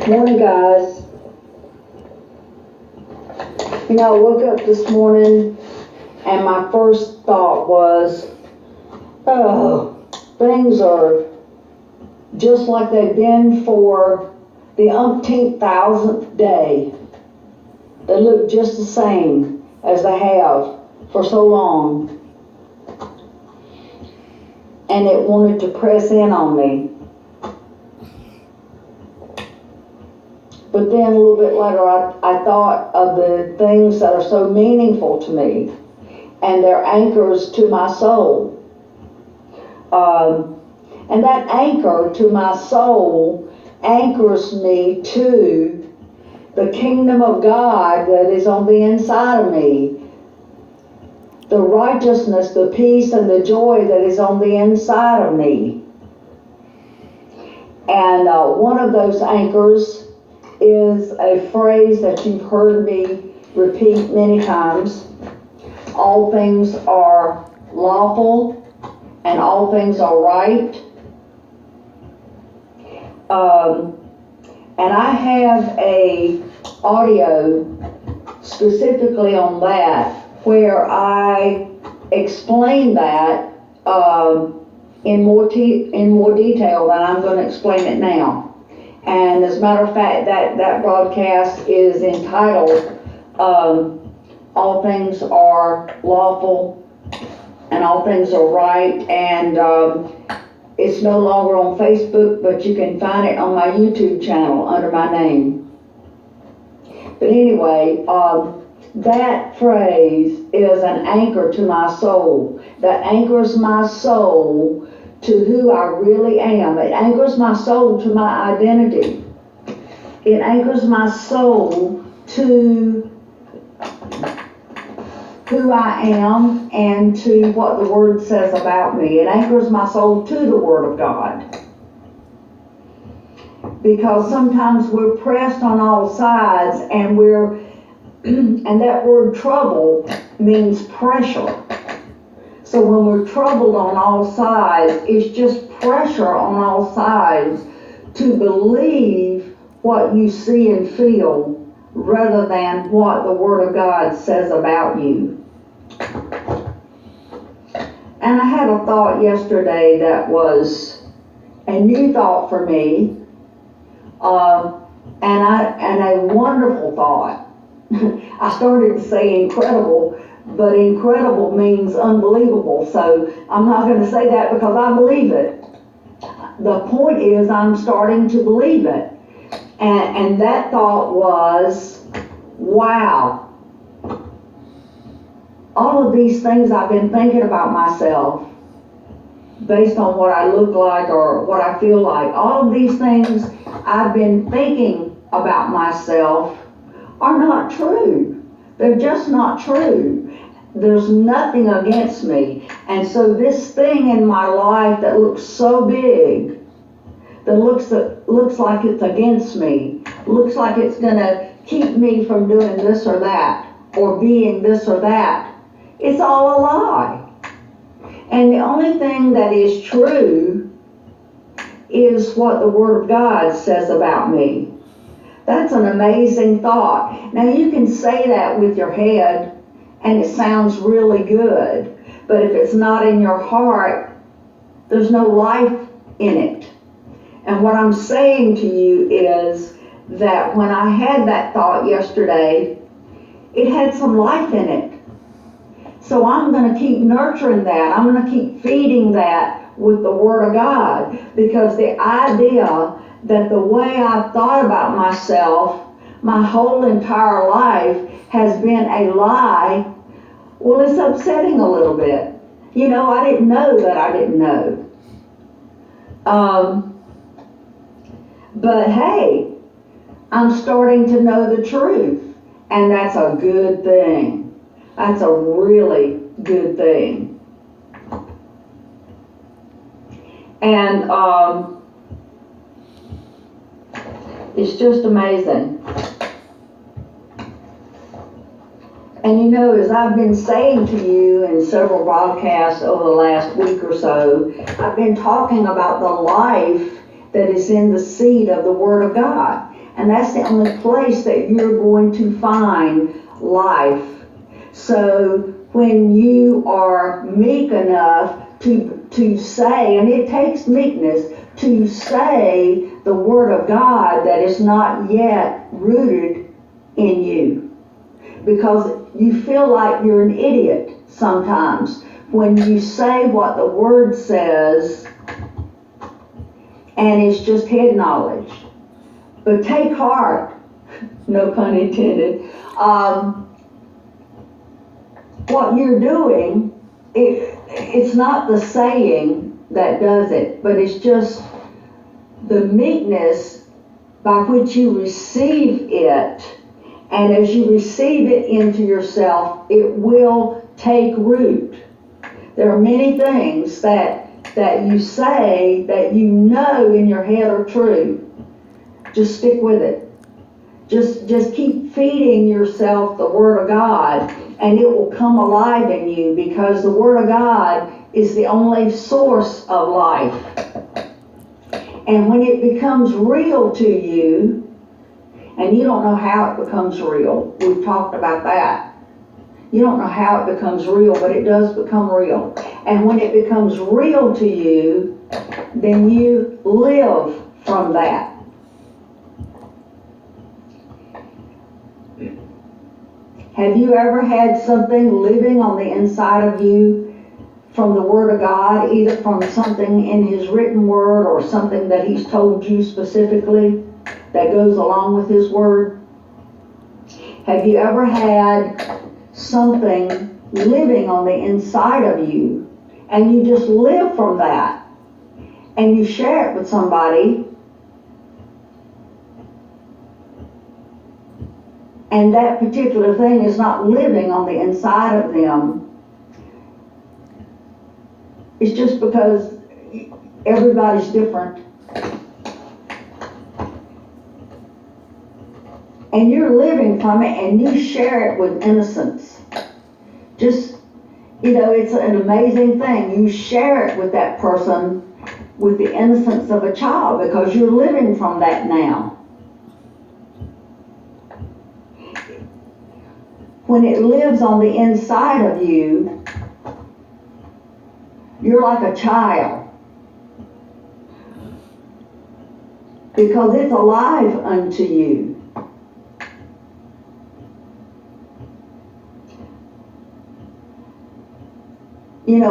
Morning, guys. I woke up this morning and my first thought was, oh, things are just like they've been for the umpteenth thousandth day. They look just the same as they have for so long. And it wanted to press in on me. But then a little bit later, I thought of the things that are so meaningful to me, and they're anchors to my soul. And that anchor to my soul anchors me to the kingdom of God that is on the inside of me, the righteousness, the peace, and the joy that is on the inside of me. And one of those anchors is a phrase that you've heard me repeat many times. All things are lawful and all things are right. And I have a audio specifically on that where I explain that in more detail than I'm going to explain it now. And as a matter of fact, that broadcast is entitled All Things Are Lawful and All Things Are Right. And it's no longer on Facebook, but you can find it on my YouTube channel under my name. But anyway, that phrase is an anchor to my soul. That anchors my soul to who I really am. It anchors my soul to my identity. It anchors my soul to who I am and to what the Word says about me. It anchors my soul to the Word of God. Because sometimes we're pressed on all sides and and that word trouble means pressure. So when we're troubled on all sides, it's just pressure on all sides to believe what you see and feel rather than what the Word of God says about you. And I had a thought yesterday that was a new thought for me, and a wonderful thought. I started to say incredible, but incredible means unbelievable, so I'm not going to say that because I believe it. The point is I'm starting to believe it. And that thought was, wow, all of these things I've been thinking about myself based on what I look like or what I feel like, all of these things I've been thinking about myself are not true. They're just not true. There's nothing against me. And so this thing in my life that looks so big, that looks like it's against me, looks like it's going to keep me from doing this or that, or being this or that, it's all a lie. And the only thing that is true is what the Word of God says about me. That's an amazing thought. Now you can say that with your head and it sounds really good, but if it's not in your heart, there's no life in it. And what I'm saying to you is that when I had that thought yesterday, it had some life in it. So I'm going to keep nurturing that. I'm going to keep feeding that with the Word of God, because the idea that the way I've thought about myself my whole entire life has been a lie, well, it's upsetting a little bit. I didn't know that I didn't know. But hey, I'm starting to know the truth, and that's a good thing. That's a really good thing. And it's just amazing. And as I've been saying to you in several broadcasts over the last week or so, I've been talking about the life that is in the seed of the Word of God. And that's the only place that you're going to find life. So when you are meek enough to say, and it takes meekness to say the word of God that is not yet rooted in you. Because you feel like you're an idiot sometimes when you say what the word says and it's just head knowledge. But take heart, no pun intended, what you're doing, it's not the saying that does it, but it's just the meekness by which you receive it. And as you receive it into yourself, it will take root. There are many things that you say that you know in your head are true. Just stick with it. Just keep feeding yourself the Word of God, and it will come alive in you, because the Word of God is the only source of life. And when it becomes real to you, and you don't know how it becomes real, we've talked about that. You don't know how it becomes real, but it does become real. And when it becomes real to you, then you live from that. Have you ever had something living on the inside of you from the Word of God, either from something in His written Word or something that He's told you specifically that goes along with His Word? Have you ever had something living on the inside of you and you just live from that and you share it with somebody, and that particular thing is not living on the inside of them? It's just because everybody's different. And you're living from it, and you share it with innocence. Just, it's an amazing thing. You share it with that person with the innocence of a child, because you're living from that now. When it lives on the inside of you, you're like a child, because it's alive unto you.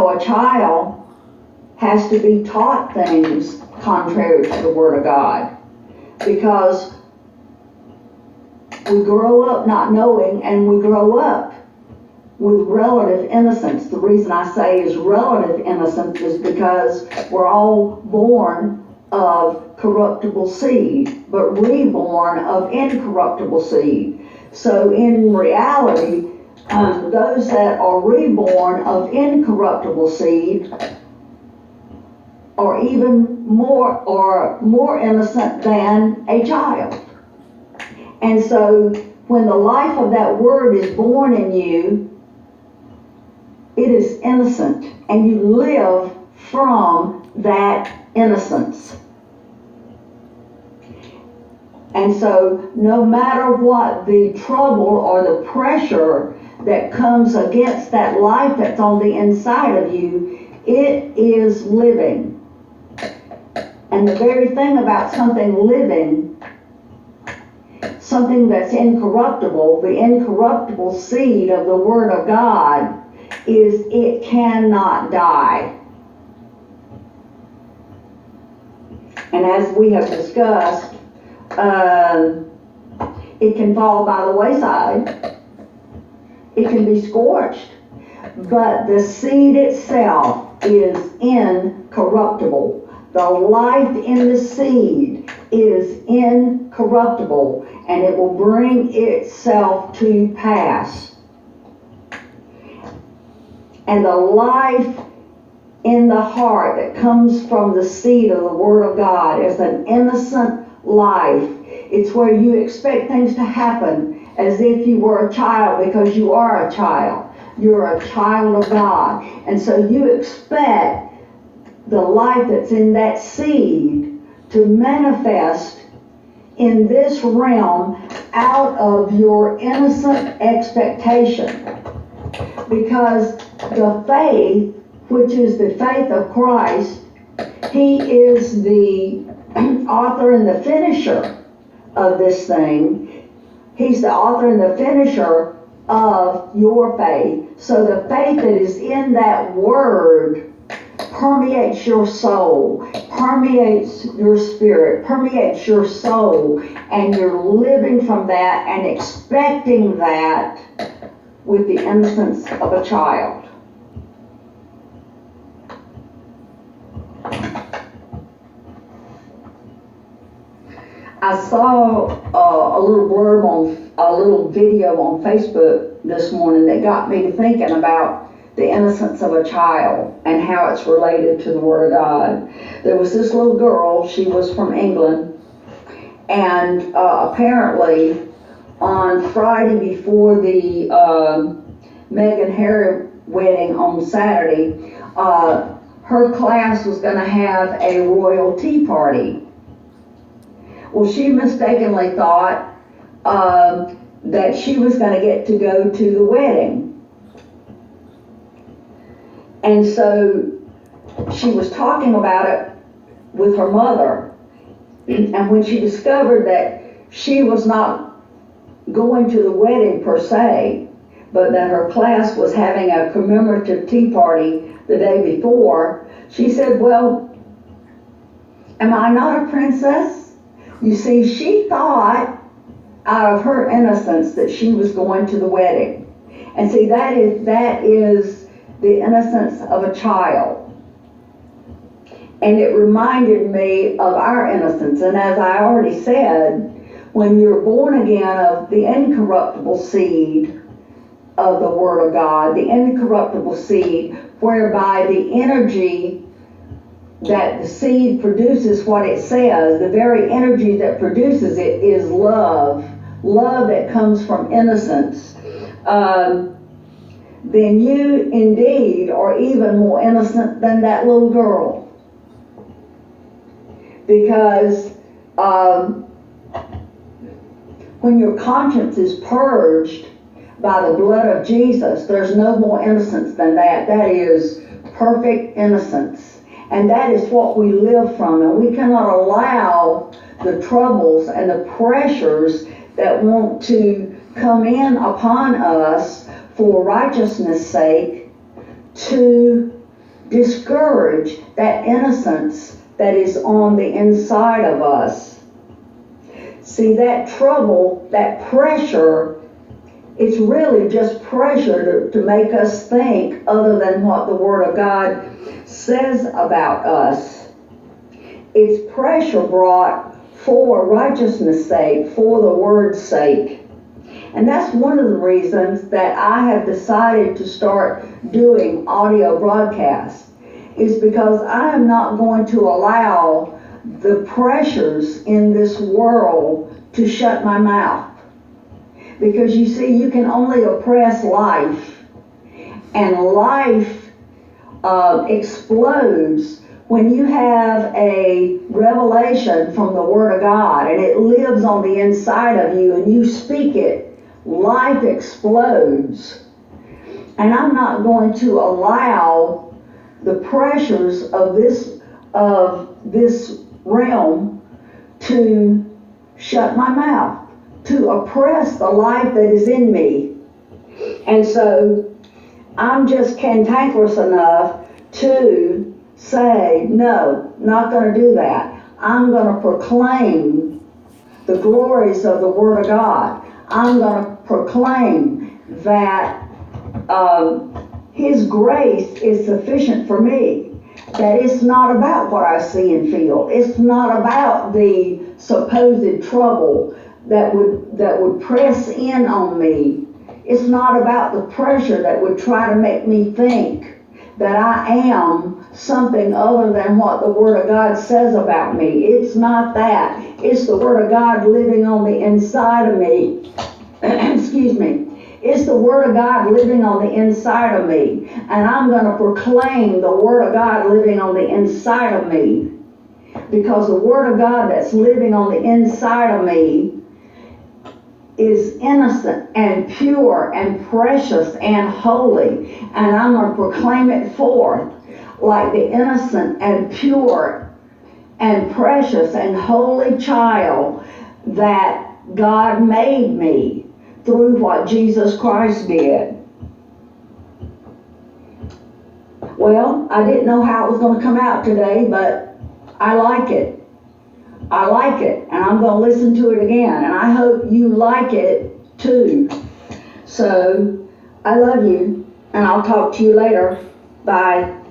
A child has to be taught things contrary to the Word of God, because we grow up not knowing, and we grow up with relative innocence. The reason I say is relative innocence is because we're all born of corruptible seed, but reborn of incorruptible seed. So in reality, those that are reborn of incorruptible seed are even more innocent than a child. And so when the life of that Word is born in you, it is innocent, and you live from that innocence. And so no matter what the trouble or the pressure that comes against that life that's on the inside of you, it is living. And the very thing about something living, something that's incorruptible, the incorruptible seed of the Word of God, is it cannot die. And as we have discussed, it can fall by the wayside. It can be scorched. But the seed itself is incorruptible. The life in the seed is incorruptible, and it will bring itself to pass. And the life in the heart that comes from the seed of the Word of God is an innocent life. It's where you expect things to happen as if you were a child, because you are a child. You're a child of God. And so you expect the life that's in that seed to manifest in this realm out of your innocent expectation. Because the faith, which is the faith of Christ, He is the author and the finisher of this thing. He's the author and the finisher of your faith. So the faith that is in that word permeates your soul, permeates your spirit, permeates your soul, and you're living from that and expecting that with the innocence of a child. I saw a little video on Facebook this morning that got me to thinking about the innocence of a child and how it's related to the Word of God. There was this little girl, she was from England, and apparently on Friday before the Meghan Harry wedding on Saturday, her class was going to have a royal tea party. Well, she mistakenly thought that she was going to get to go to the wedding. And so she was talking about it with her mother. And when she discovered that she was not going to the wedding per se, but that her class was having a commemorative tea party the day before, she said, "Well, am I not a princess?" You see, she thought out of her innocence that she was going to the wedding. And see, that is the innocence of a child. And it reminded me of our innocence. And as I already said, when you're born again of the incorruptible seed of the Word of God, the incorruptible seed, whereby the energy that the seed produces what it says, the very energy that produces it is love that comes from innocence, then you indeed are even more innocent than that little girl. Because when your conscience is purged by the blood of Jesus, there's no more innocence than that. That is perfect innocence. And that is what we live from. And we cannot allow the troubles and the pressures that want to come in upon us for righteousness' sake to discourage that innocence that is on the inside of us. See, that trouble, that pressure, it's really just pressure to make us think other than what the Word of God says about us. It's pressure brought for righteousness' sake, for the Word's sake. And that's one of the reasons that I have decided to start doing audio broadcasts, is because I am not going to allow the pressures in this world to shut my mouth. Because you see, you can only oppress life, and life explodes when you have a revelation from the Word of God and it lives on the inside of you and you speak it. Life explodes. And I'm not going to allow the pressures of this realm to shut my mouth, to oppress the life that is in me. And so I'm just cantankerous enough to say, no, not going to do that. I'm going to proclaim the glories of the Word of God. I'm going to proclaim that His grace is sufficient for me. That it's not about what I see and feel. It's not about the supposed trouble that would press in on me. It's not about the pressure that would try to make me think that I am something other than what the Word of God says about me. It's not that. It's the Word of God living on the inside of me. Excuse me. It's the Word of God living on the inside of me. And I'm going to proclaim the Word of God living on the inside of me. because the Word of God that's living on the inside of me is innocent and pure and precious and holy, and I'm going to proclaim it forth like the innocent and pure and precious and holy child that God made me through what Jesus Christ did. Well, I didn't know how it was going to come out today, but I like it. I like it, and I'm going to listen to it again, and I hope you like it too. So, I love you, and I'll talk to you later. Bye.